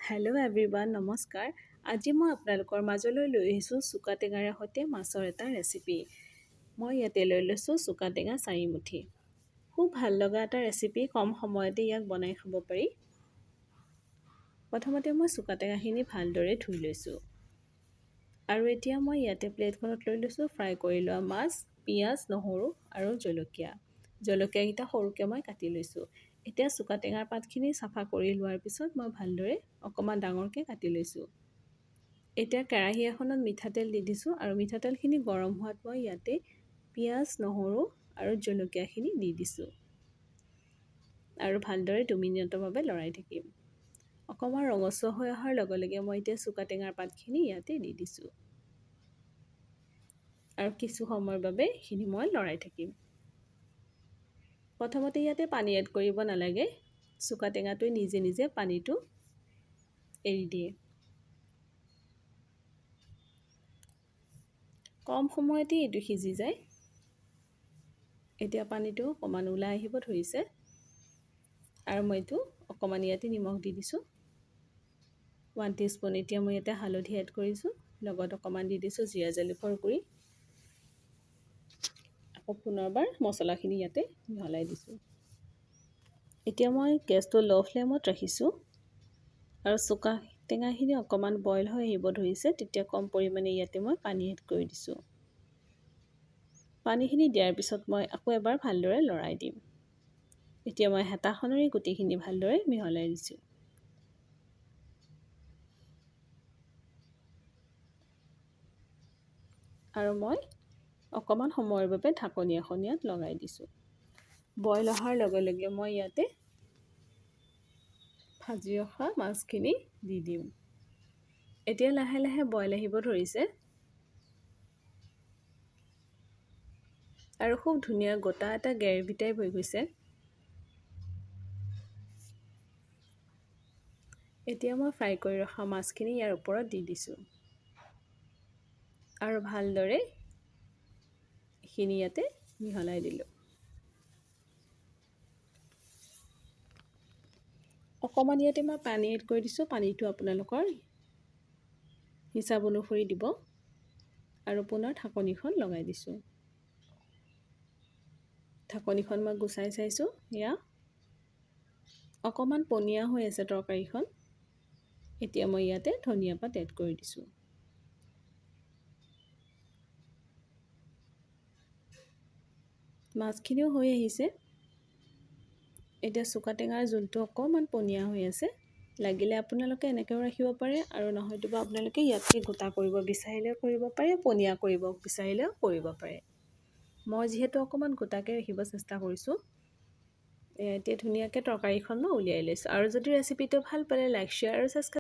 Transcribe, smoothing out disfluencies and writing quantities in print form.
Hello' everyone, নমস্কাৰ। আজি মই আপোনালোকৰ মাজলৈ লৈ আহিছোঁ চুকা টেঙাৰে সৈতে মাছৰ এটা ৰেচিপি। মই ইয়াতে লৈ লৈছোঁ চুকা টেঙা 4 মুঠি। খুব ভাল লগা এটা ৰেচিপি, কম সময়তে ইয়াক বনাই খাব পাৰি। প্ৰথমতে মই চুকা টেঙাখিনি ভালদৰে ধুই লৈছোঁ। আৰু এতিয়া মই ইয়াতে প্লেটখনত লৈ লৈছোঁ ফ্ৰাই কৰি লোৱা মাছ, পিঁয়াজ, নহৰু আৰু জলকীয়া। জলকীয়াকেইটা সৰুকৈ মই কাটি লৈছোঁ। এতিয়া চুকা টেঙাৰ পাতখিনি চাফা কৰি লোৱাৰ পিছত মই ভালদৰে অকণমান ডাঙৰকৈ কাটি লৈছোঁ। এতিয়া কেৰাহী এখনত মিঠাতেল দি দিছোঁ আৰু মিঠাতেলখিনি গৰম হোৱাত মই ইয়াতে পিঁয়াজ, নহৰু আৰু জলকীয়াখিনি দি দিছোঁ আৰু ভালদৰে 2 মিনিটৰ বাবে লৰাই থাকিম। অকণমান ৰঙচুৱা হৈ অহাৰ লগে লগে মই এতিয়া চুকা টেঙাৰ পাতখিনি ইয়াতে দি দিছোঁ আৰু কিছু সময়ৰ বাবে এইখিনি মই লৰাই থাকিম। প্ৰথমতে ইয়াতে পানী এড কৰিব নালাগে, চুকা টেঙাটোৱে নিজে নিজে পানীটো এৰি দিয়ে। কম সময়তে এইটো সিজি যায়। এতিয়া পানীটো অকণমান ওলাই আহিব ধৰিছে আৰু মই এইটো অকণমান ইয়াতে নিমখ দি দিছোঁ 1 টিস্পুন। এতিয়া মই ইয়াতে হালধি এড কৰিছোঁ, লগত অকণমান দি দিছোঁ জিৰা জালুকৰ গুড়ি। আকৌ পুনৰবাৰ মছলাখিনি ইয়াতে মিহলাই দিছোঁ। এতিয়া মই গেছটো ল' ফ্লেমত ৰাখিছোঁ আৰু চুকা টেঙাখিনি অকণমান বইল হৈ আহিব ধৰিছে, তেতিয়া কম পৰিমাণে ইয়াতে মই পানী এড কৰি দিছোঁ। পানীখিনি দিয়াৰ পিছত মই আকৌ এবাৰ ভালদৰে লৰাই দিম। এতিয়া মই হেতাখনেৰে গোটেইখিনি ভালদৰে মিহলাই দিছোঁ। আৰু মই অকণমান সময়ৰ বাবে ঢাকনি এখন ইয়াত লগাই দিছোঁ। বইল অহাৰ লগে লগে মই ইয়াতে ভাজি ৰখা মাছখিনি দি দিম। এতিয়া লাহে লাহে বইল আহিব ধৰিছে আৰু খুব ধুনীয়া গোটা এটা গ্ৰেভি টাইপ হৈ গৈছে। এতিয়া মই ফ্ৰাই কৰি ৰখা মাছখিনি ইয়াৰ ওপৰত দি দিছোঁ আৰু ভালদৰে এইখিনি ইয়াতে মিহলাই দিলোঁ। অকণমান ইয়াতে মই পানী এড কৰি দিছোঁ, পানীটো আপোনালোকৰ হিচাপ অনুসৰি দিব আৰু পুনৰ ঢাকনিখন লগাই দিছোঁ। ঢাকনিখন মই গুচাই চাইছোঁ, এয়া অকণমান পনীয়া হৈ আছে তৰকাৰীখন। এতিয়া মই ইয়াতে ধনিয়া পাত এড কৰি দিছোঁ। মাছখিনিও হৈ আহিছে। এতিয়া চুকা টেঙাৰ জোলটো অকণমান পনীয়া হৈ আছে, লাগিলে আপোনালোকে এনেকৈও ৰাখিব পাৰে আৰু নহয়তোবা আপোনালোকে ইয়াতকৈ গোটা কৰিব বিচাৰিলেও কৰিব পাৰে, পনীয়া কৰিব বিচাৰিলেও কৰিব পাৰে। মই যিহেতু অকণমান গোটাকৈ ৰাখিব চেষ্টা কৰিছোঁ। এতিয়া ধুনীয়াকৈ তৰকাৰীখন মই উলিয়াই লৈছোঁ। আৰু যদি ৰেচিপিটো ভাল পালে লাইক, শ্বেয়াৰ আৰু ছাবস্ক্ৰাইব